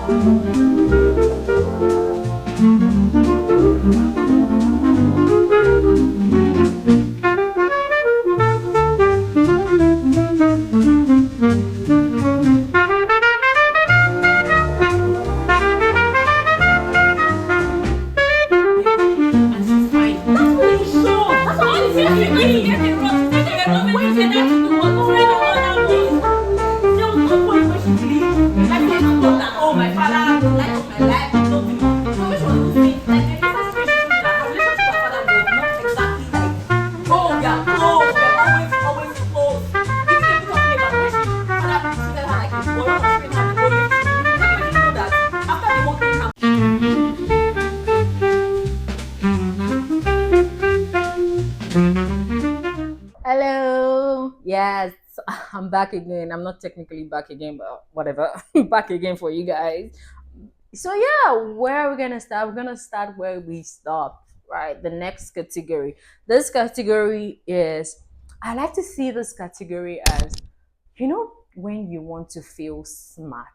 And she's fine. That's what he showed. That's what all he said. When he get it wrong, she said they were not waiting that she was afraid of what that was. There was no point where she believed. Like they even thought that, oh, my father, the light of my life, nothing. So when she was saying, like the relationship relationship with her relationship with her father was not exactly like, oh, we are close, we are always close. Even they put talking about when she father treated her like a boy, not treating her the way she did. Did anybody know that after the whole thing happened? Hello. Yes, I'm back again. I'm not technically back again, but whatever. Back again for you guys. So yeah, where are we gonna start? We're gonna start where we stopped, right? The next category. This category is I like to see this category as when you want to feel smart.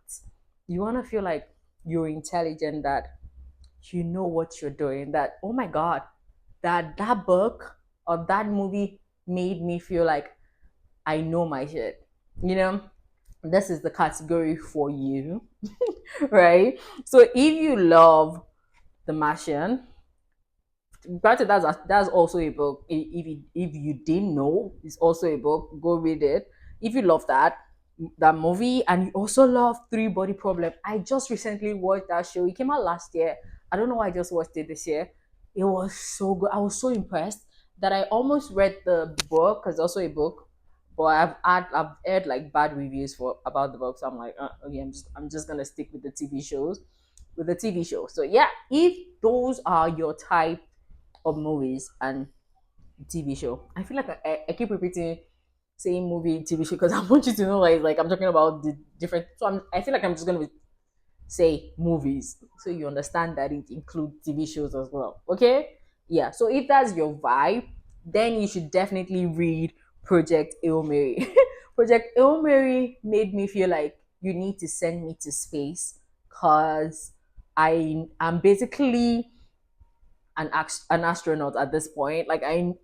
You want to feel like you're intelligent, that you know what you're doing, that oh my god, that book or that movie made me feel like I know my shit. You know, this is the category for you, right? So if you love The Martian, granted that's also a book. If you didn't know, it's also a book. Go read it. If you love that movie and you also love Three Body Problem, I just recently watched that show. It came out last year. I don't know why I just watched it this year. It was so good. I was so impressed that I almost read the book because it's also a book. But I've heard like bad reviews for about the book, so I'm like, okay, I'm just gonna stick with the TV shows, with the TV show. So yeah, if those are your type of movies and TV show, I feel like I keep repeating saying movie TV show because I want you to know like I'm talking about the different. So I feel like I'm just gonna say movies so you understand that it includes TV shows as well. Okay? Yeah. So if that's your vibe, then you should definitely read Project Hail Mary. Project Hail Mary made me feel like you need to send me to space because I am basically an astronaut at this point. Like I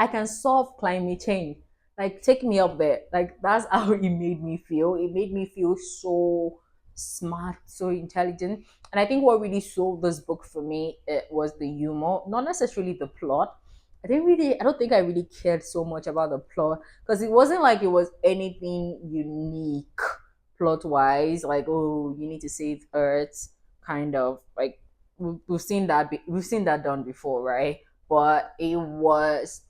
can solve climate change. Like take me up there. Like that's how it made me feel. It made me feel so smart, so intelligent. And I think what really sold this book for me it was the humor, not necessarily the plot. I don't think I really cared so much about the plot because it wasn't like it was anything unique plot wise. Like oh, you need to save Earth, kind of like we've seen that done before, right? But it was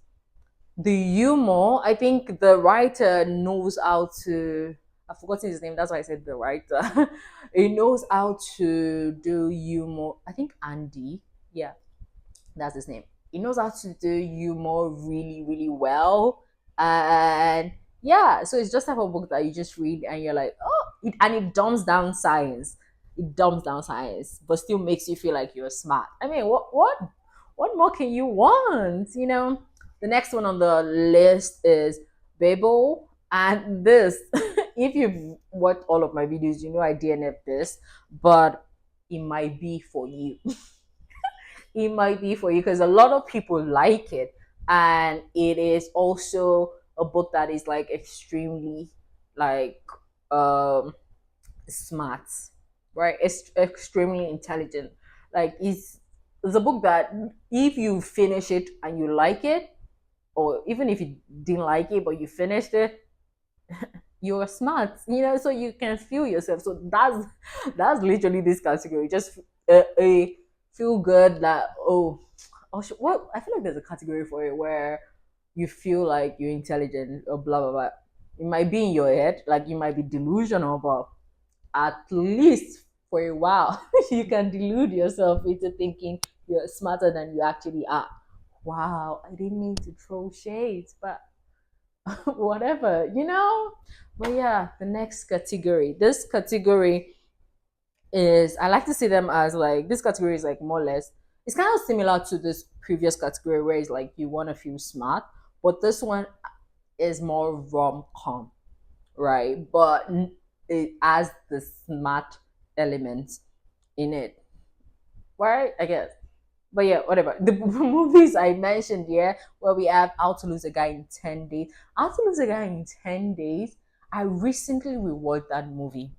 the humor. I think the writer knows how to. I've forgotten his name. That's why I said the writer. He knows how to do humor. I think Andy. Yeah, that's his name. He knows how to do humor really, really well. And yeah, so it's just type of book that you just read and you're like, oh, and it dumbs down science. It dumbs down science, but still makes you feel like you're smart. I mean, what more can you want? The next one on the list is Babel. And this, if you've watched all of my videos, you know I DNF this, but it might be for you. It might be for you because a lot of people like it, and it is also a book that is like extremely like um smart, right? It's extremely intelligent. Like it's a book that if you finish it and you like it, or even if you didn't like it but you finished it, you're smart, so you can feel yourself. So that's literally this category. Just a feel good that what I feel like there's a category for it where you feel like you're intelligent or blah blah blah. It might be in your head, like you might be delusional, but at least for a while you can delude yourself into thinking you're smarter than you actually are. Wow, I didn't mean to throw shades, but whatever. But yeah, the next category. This category is I like to see them as like this category is like more or less it's kind of similar to this previous category where it's like you want to feel smart, but this one is more rom com, right? But it has the smart elements in it, right? I guess. But yeah, whatever. The movies I mentioned, yeah, where we have How to Lose a Guy in 10 Days. How to Lose a Guy in 10 Days. I recently rewatched that movie.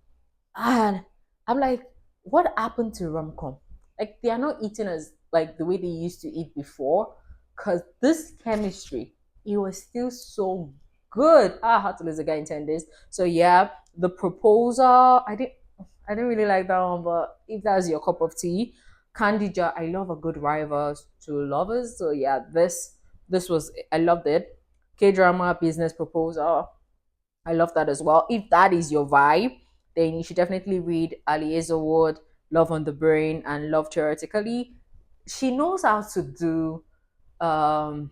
And I'm like, what happened to rom com? Like, they are not eating as like the way they used to eat before. Because this chemistry, it was still so good. Ah, How to Lose a Guy in 10 Days. So yeah, the proposal, I didn't really like that one, but if that's your cup of tea, Candy Jar, I love a good rivals to lovers. So yeah, this was, I loved it. K drama, business proposal, I love that as well. If that is your vibe, then you should definitely read Ali Wood, Love on the Brain, and Love Theoretically. She knows how to do um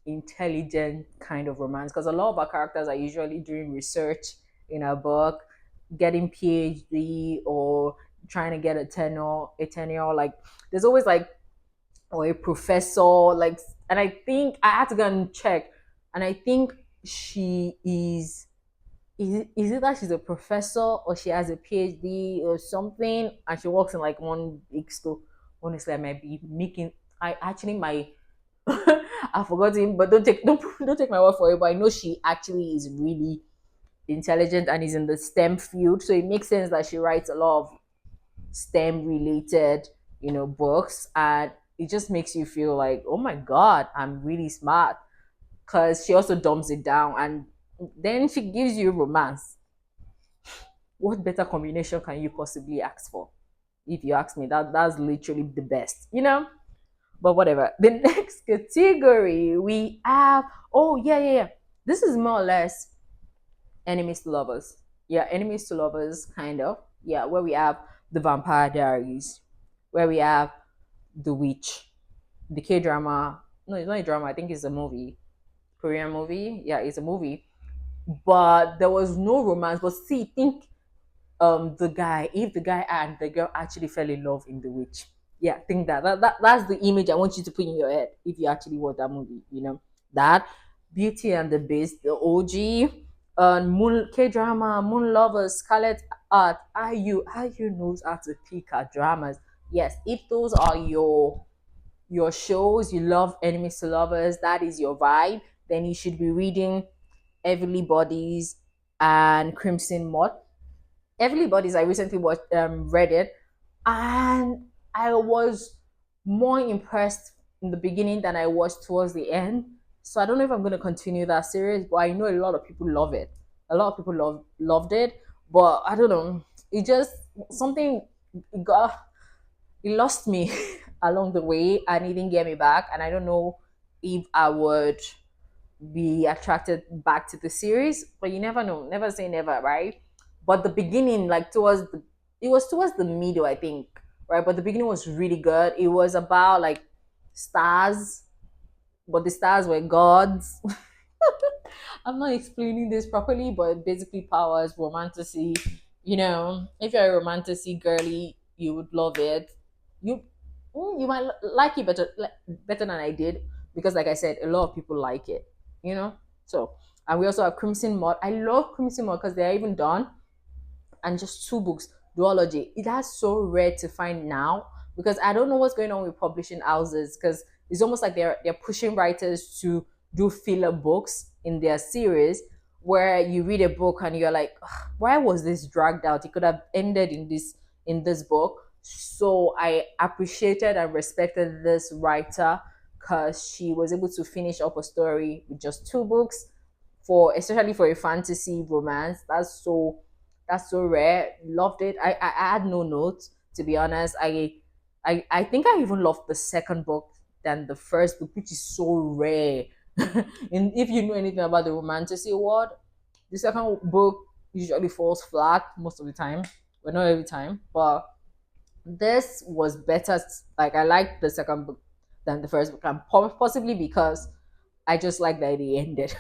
intelligent kind of romance, because a lot of our characters are usually doing research in a book, getting PhD, or trying to get a tenure. Like there's always like, or a professor, like, and I think I had to go and check, and I think she is it that she's a professor or she has a PhD or something, and she works in like one big store. Honestly, I might be making. I actually my I've forgotten, but don't take my word for it. But I know she actually is really intelligent and is in the STEM field, so it makes sense that she writes a lot of STEM related, books, and it just makes you feel like, oh my god, I'm really smart, because she also dumps it down, and then she gives you romance. What better combination can you possibly ask for? If you ask me, that's literally the best. But whatever. The next category we have, oh yeah, yeah, yeah. This is more or less enemies to lovers. Yeah, enemies to lovers, kind of. Yeah, where we have the Vampire Diaries, where we have the Witch, the K drama. No, it's not a drama. I think it's a movie, Korean movie. Yeah, it's a movie. But there was no romance. But see, think the guy, if the guy and the girl actually fell in love in The Witch. Yeah, think that's the image I want you to put in your head if you actually watch that movie. That Beauty and the Beast, the OG, Moon K drama, Moon Lovers, Scarlet Art, IU knows how to pick her dramas. Yes, if those are your shows, you love enemies to lovers, that is your vibe, then you should be reading Heavenly Bodies and Crimson Moth. Everybody's, I recently watched read it, and I was more impressed in the beginning than I was towards the end. So I don't know if I'm going to continue that series, but I know a lot of people love it. A lot of people loved it, but I don't know. It just something, it got it lost me along the way, and it didn't get me back. And I don't know if I would be attracted back to the series, but you never know. Never say never, right? But the beginning, like it was towards the middle, I think, right? But the beginning was really good. It was about like stars, but the stars were gods. I'm not explaining this properly, but basically powers, romantasy. If you're a romantasy girly, you would love it. You you might like it better than I did, because, like I said, a lot of people like it. You know. So, and we also have Crimson Mod. I love Crimson Mod because they're even done, and just two books, duology. That's so rare to find now, because I don't know what's going on with publishing houses, because it's almost like they're pushing writers to do filler books in their series, where you read a book and you're like, why was this dragged out? It could have ended in this book. So I appreciated and respected this writer, because she was able to finish up a story with just two books, for especially for a fantasy romance. That's so rare. Loved it. I had no notes, to be honest. I think I even loved the second book than the first book, which is so rare. And if you know anything about the romantasy world, the second book usually falls flat most of the time. But not every time. But this was better. Like, I liked the second book than the first book, and possibly because I just like that it ended.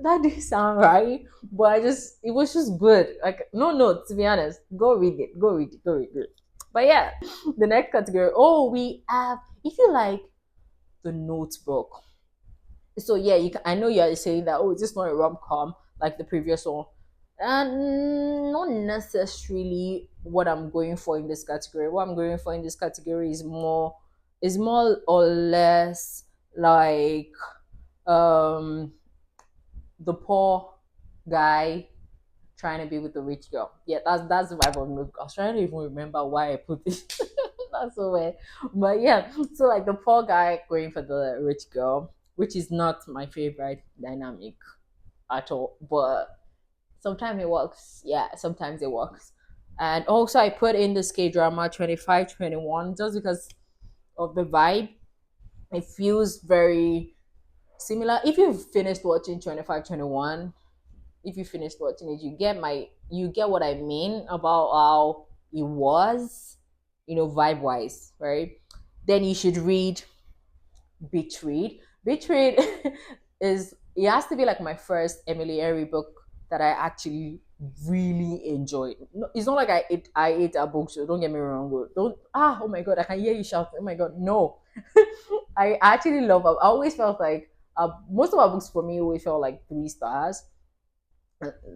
That didn't sound right, but it was just good. Like, no, no, to be honest, go read it, go read it, go read it. But yeah, the next category. Oh, we have, if you like, the Notebook. So yeah, I know you're saying that. Oh, is this not a rom com like the previous one? And not necessarily what I'm going for in this category. What I'm going for in this category is more or less like um the poor guy trying to be with the rich girl. Yeah, that's the vibe of the book. I was trying to even remember why I put it. That's so weird. But yeah, so like the poor guy going for the rich girl, which is not my favorite dynamic at all. But sometimes it works. Yeah, sometimes it works. And also I put in this K drama 2521 just because of the vibe. It feels very similar. If you've finished watching 2521, if you finished watching it, you get what I mean about how it was, vibe wise, right? Then you should read Betrayed. Betrayed is it has to be like my first Emily Henry book that I actually really enjoyed. No, it's not like I ate a book, so don't get me wrong. Don't oh my god, I can hear you shouting. Oh my god, no. I actually love I always felt like most of our books for me always felt like 3 stars.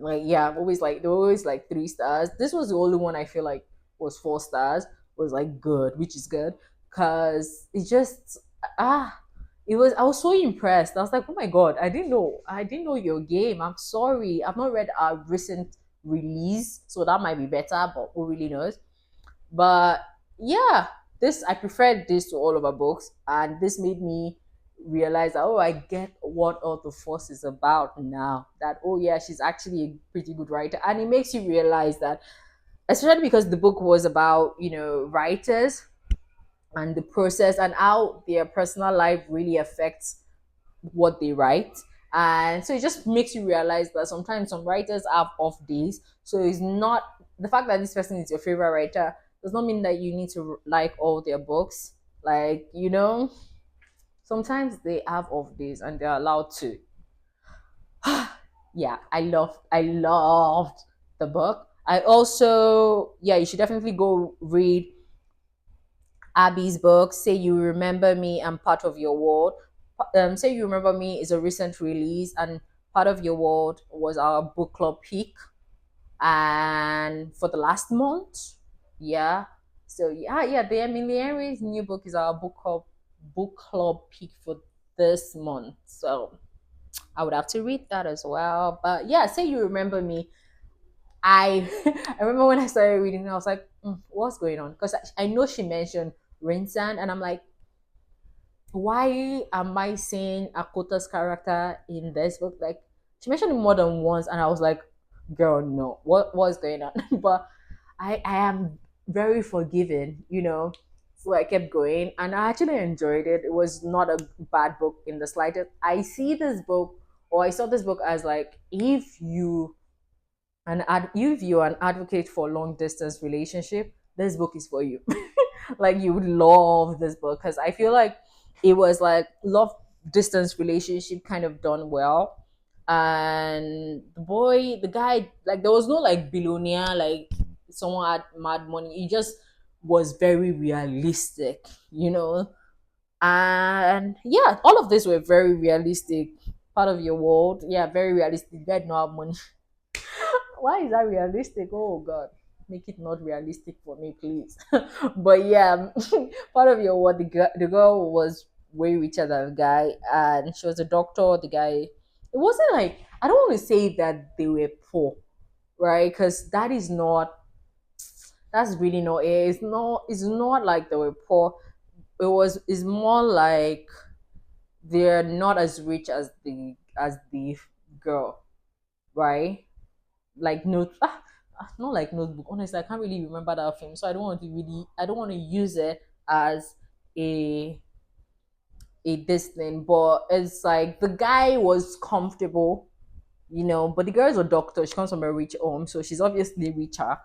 Like yeah, always like they were always like 3 stars. This was the only one I feel like was 4 stars. Was like good, which is good because it just ah I was so impressed. I was like, oh my god, I didn't know your game. I'm sorry, I've not read a recent release, so that might be better, but who really knows. But yeah, this I preferred this to all of our books, and this made me realize that I get what all the force is about now. That yeah, she's actually a pretty good writer, and it makes you realize that, especially because the book was about writers and the process and how their personal life really affects what they write. And so it just makes you realize that sometimes some writers have off days. So it's not the fact that this person is your favorite writer does not mean that you need to like all their books. Like, sometimes they have off days and they're allowed to. Yeah, I loved the book. I also, yeah, you should definitely go read Abby's book, Say You Remember Me and Part of Your World. Say You Remember Me is a recent release, and Part of Your World was our book club pick. And for the last month, yeah. So yeah, the Emily Henry's new book is our book club pick for this month. So I would have to read that as well. But yeah, Say You Remember Me. I I remember when I started reading, I was like, what's going on? Because I know she mentioned Rinsan, and I'm like, why am I seeing Akota's character in this book? Like, she mentioned it more than once, and I was like, girl, no, what's going on? But I am very forgiving. So I kept going, and I actually enjoyed it. It was not a bad book in the slightest. I see this book, or I saw this book as like, if you're an advocate for long distance relationship, this book is for you. Like you would love this book because I feel like it was like love distance relationship kind of done well. And the guy, like there was no like billionaire, like someone had mad money. He just was very realistic. And yeah, all of this were very realistic. Part of your world, yeah, very realistic. You guys don't have money. Why is that realistic? Oh God, make it not realistic for me, please. But yeah, part of your what the girl was way richer than the guy, and she was a doctor. The guy, it wasn't like I don't want to say that they were poor, right? Because that's really not it. It's not like they were poor. It's more like they're not as rich as the girl, right? Like not like notebook. Honestly, I can't really remember that film, so I don't want to use it as a this thing. But it's like the guy was comfortable. But the girl is a doctor. She comes from a rich home, so she's obviously richer.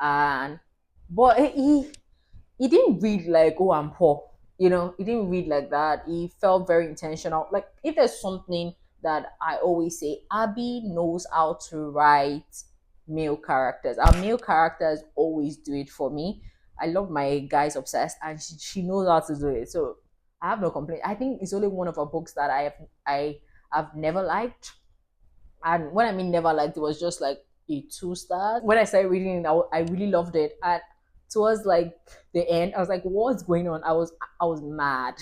And but he didn't read like, oh, I'm poor. He didn't read like that. He felt very intentional. Like if there's something that I always say, Abby knows how to write male characters. Our male characters always do it for me. I love my guys obsessed, and she knows how to do it. So I have no complaint. I think it's only one of her books that I have never liked. And when I mean never liked, it was just like a 2 star. When I started reading it, I really loved it. And towards like the end, I was like, "What's going on?" I was mad.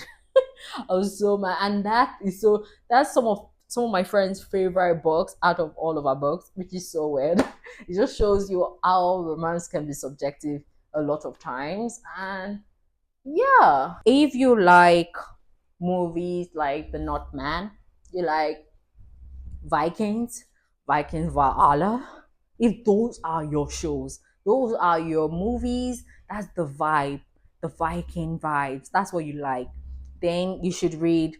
I was so mad, and that's some of my friends' favorite books out of all of our books, which is so weird. It just shows you how romance can be subjective a lot of times, and yeah. If you like movies like The Northman, you like Vikings, Vikings Valhalla, if those are your shows, those are your movies, that's the vibe, the Viking vibes, that's what you like, then you should read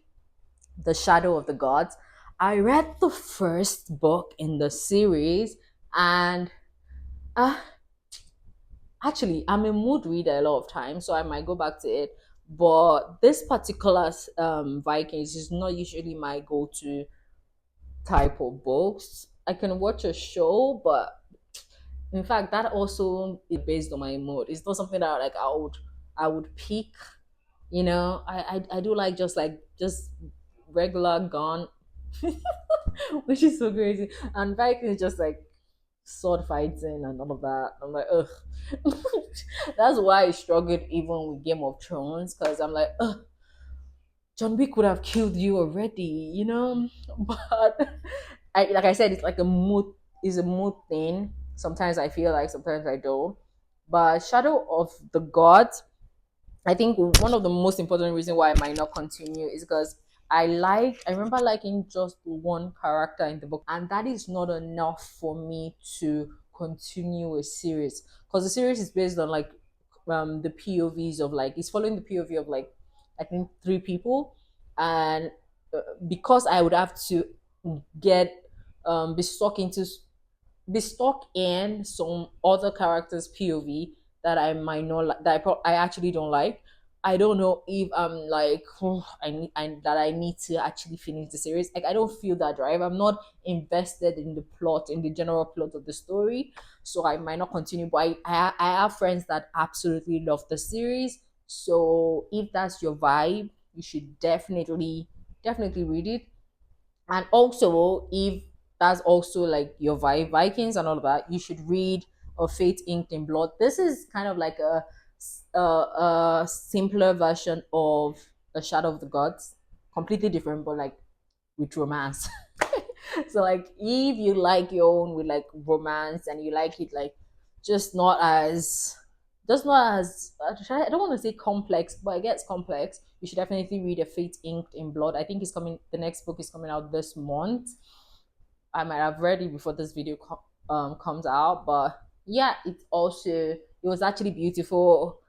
The Shadow of the Gods. I read the first book in the series, and uh, actually, I'm a mood reader a lot of times, so I might go back to it. But this particular Vikings is not usually my go-to type of books. I can watch a show, but in fact, that also is based on my mood. It's not something that like I would pick. I do like just regular gone, which is so crazy. And Viking is just like sword fighting and all of that. I'm like, ugh. That's why I struggled even with Game of Thrones, because I'm like, ugh, John Wick would have killed you already. But like I said, it's like a mood thing. Sometimes I feel like, sometimes I don't. But Shadow of the Gods, I think one of the most important reasons why I might not continue is because I remember liking just one character in the book, and that is not enough for me to continue a series, because the series is based on like the POVs of like it's following the POV of like I think 3 people, and because I would have to get be stuck into be stuck in some other character's POV that I might not like, that I actually don't like. I don't know if I'm like, oh, that I need to actually finish the series. Like I don't feel that drive. I'm not invested in the plot, in the general plot of the story, so I might not continue. But I have friends that absolutely love the series. So if that's your vibe, you should definitely read it. And also, if that's also like your vibe, Vikings and all of that, you should read A Fate Inked in Blood. This is kind of like a simpler version of The Shadow of the Gods, completely different, but like with romance. So like if you like your own with like romance, and you like it like just not as I don't want to say complex, but it gets complex. You should definitely read A Fate Inked in Blood. I think it's coming. The next book is coming out this month. I might have read it before this video comes out, but yeah, it was actually beautiful.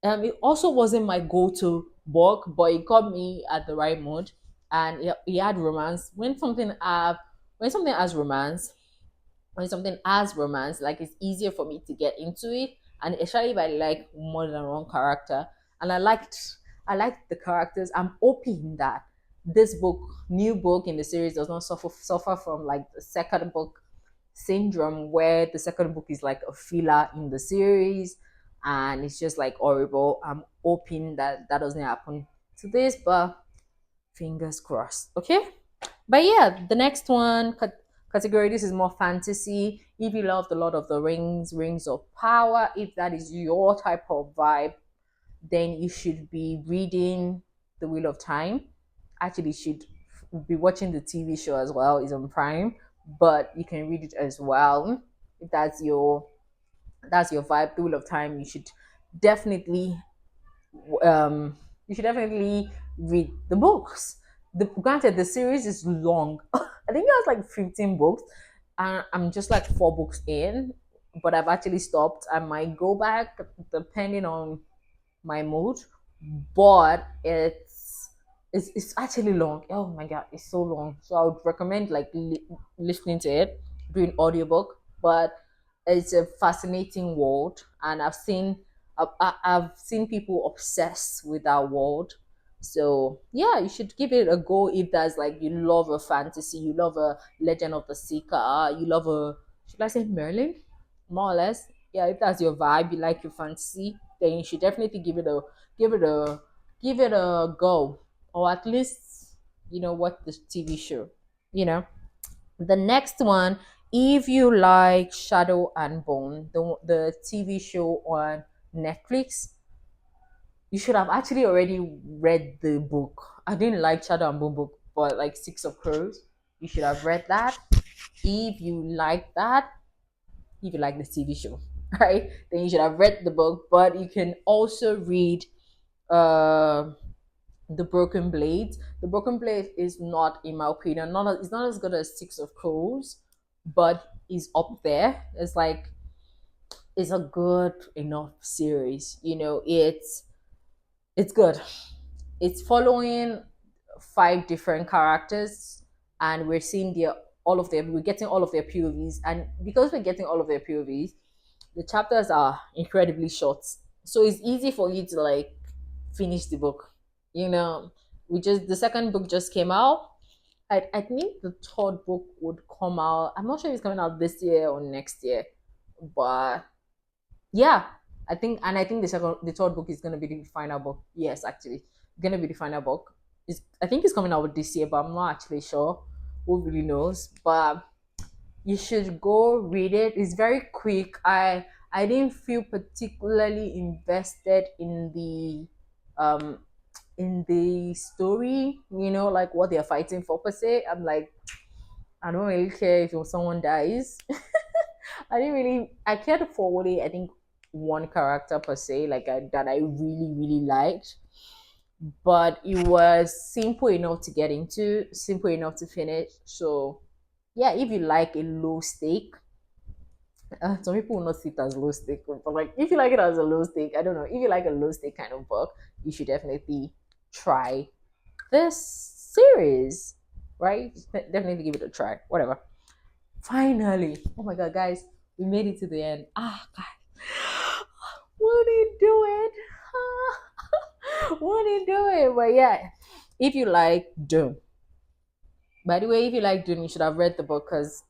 It also wasn't my go-to book, but it got me at the right mood, and it had romance. When something has romance, like it's easier for me to get into it, and especially if I like more than one character, and I liked the characters. I'm hoping that this new book in the series, does not suffer from like the second book syndrome, where the second book is like a filler in the series, and it's just like horrible. I'm hoping that that doesn't happen to this, but fingers crossed. Okay. But yeah, the next one category, this is more fantasy. If you love the Lord of the Rings, Rings of Power, if that is your type of vibe, then you should be reading The Wheel of Time. Actually, you should be watching the TV show as well. It's on Prime, but you can read it as well if that's your vibe. The Wheel of Time. Definitely you should definitely read the books. Granted, the series is long. I think it has like 15 books, and I'm just like 4 books in, but I've actually stopped. I might go back depending on my mood, but it's actually long. Oh my god, it's so long. So I would recommend like listening to it, doing audiobook. But it's a fascinating world, and I've seen people obsessed with that world. So yeah, you should give it a go if that's like you love a fantasy, you love a Legend of the Seeker, you love a should I say Merlin, more or less. Yeah, if that's your vibe, you like your fantasy, then you should definitely give it a give it a go, or at least watch the TV show. You know, the next one If you like Shadow and Bone, the TV show on Netflix, you should have actually already read the book. I didn't like Shadow and Bone book, but like Six of Crows, you should have read that. If you like that, if you like the TV show, right, then you should have read the book. But you can also read uh, the Broken Blade. The Broken Blade is not, in my opinion, it's not as good as Six of Crows, but is up there. It's a good enough series. It's good. It's following five different characters, and we're seeing their all of them. We're getting all of their POVs, and because we're getting all of their POVs, the chapters are incredibly short, so it's easy for you to like finish the book. You know, we just the second book just came out. I think the third book would come out. I'm not sure if it's coming out this year or next year, but yeah, I think the third book is gonna be the final book. Yes, actually, gonna be the final book. I think it's coming out this year, but I'm not actually sure. Who really knows? But you should go read it. It's very quick. I didn't feel particularly invested in the story, like what they're fighting for per se. I'm like, I don't really care if someone dies. I cared for only, I think, one character per se, that I really, really liked. But it was simple enough to get into, simple enough to finish. So, yeah, if you like a low stake, some people will not see it as low stake, but like if you like it as a low stake, I don't know. If you like a low stake kind of book, you should definitely try this series, right? Definitely give it a try. Whatever. Finally, oh my god, guys, we made it to the end. Guys, what are you doing? What are you doing? But yeah, if you like Doom, by the way, if you like Doom, you should have read the book because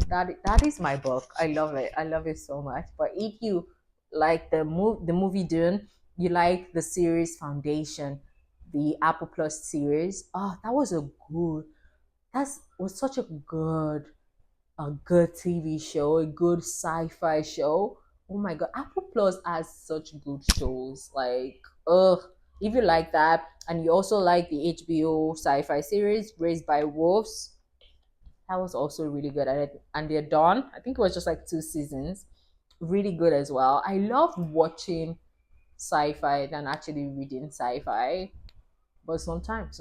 that is my book. I love it. I love it so much. But if you like the movie Dune, you like the series Foundation, the Apple Plus series. Oh, that was such a good TV show, a good sci-fi show. Oh my god, Apple Plus has such good shows. Like, if you like that, and you also like the HBO sci-fi series Raised by Wolves, that was also really good. And they're done. I think it was just like 2 seasons. Really good as well. I love watching sci-fi than actually reading sci-fi. But sometimes.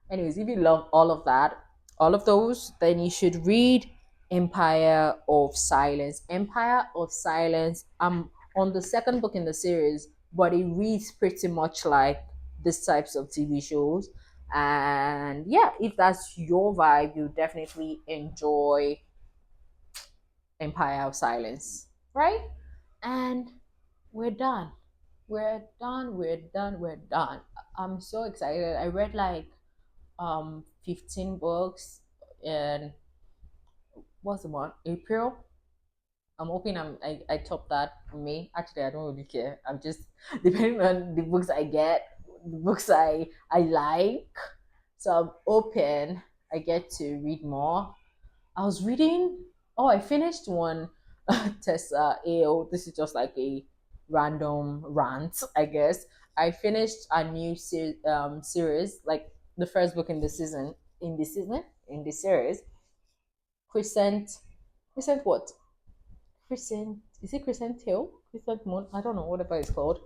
Anyways, if you love all of that, all of those, then you should read Empire of Silence. Empire of Silence. I'm on the second book in the series, but it reads pretty much like these types of TV shows. And yeah, if that's your vibe, you definitely enjoy Empire of Silence, right? And we're done. We're done. We're done. We're done. I'm so excited. I read like 15 books in what's the month? April. I'm hoping I top that in May. Actually, I don't really care. I'm just depending on the books I get, the books I like. So I'm open. I get to read more. I was reading. Oh, I finished one. Tessa AO. This is just like a random rant, I guess. I finished a new series, like the first book in the season. In the series, Crescent. Crescent what? Crescent. Is it Crescent Hill? Crescent Moon? I don't know. Whatever it's called.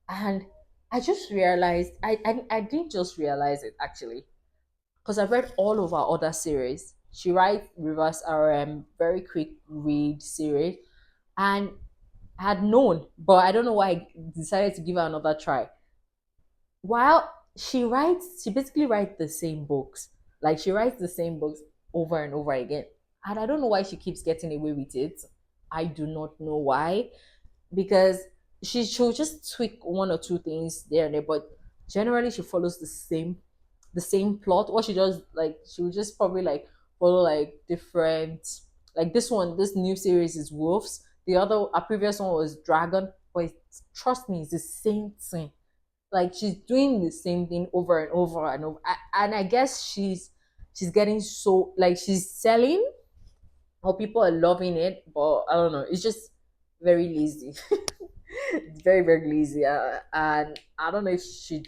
And I just realized. I didn't just realize it actually, because I've read all of our other series. She writes reverse RM, very quick read series, and I had known, but I don't know why I decided to give her another try. While she basically writes the same books. Like she writes the same books over and over again, and I don't know why she keeps getting away with it. I do not know why, because she'll just tweak one or two things there and there, but generally she follows the same plot. What she does, like she will just probably like follow like different, like this new series is wolves. The other, a previous one was dragon, but trust me, it's the same thing. Like she's doing the same thing over and over and over. And I guess she's getting so like she's selling or people are loving it, but I don't know. It's just very lazy. It's very very lazy, and I don't know if she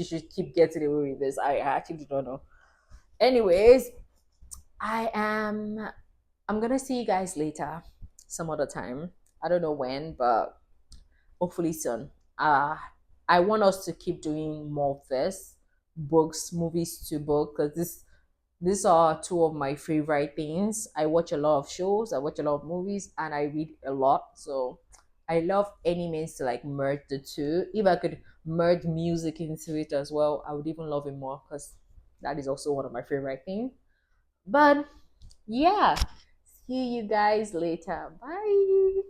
should keep getting away with this. I actually don't know. Anyways, I am. I'm gonna see you guys later, some other time. I don't know when, but hopefully soon. I want us to keep doing more of this, books, movies to book, because these are two of my favorite things. I watch a lot of shows, I watch a lot of movies, and I read a lot. So I love any means to like merge the two. If I could merge music into it as well, I would even love it more because that is also one of my favorite things. But yeah, see you guys later. Bye.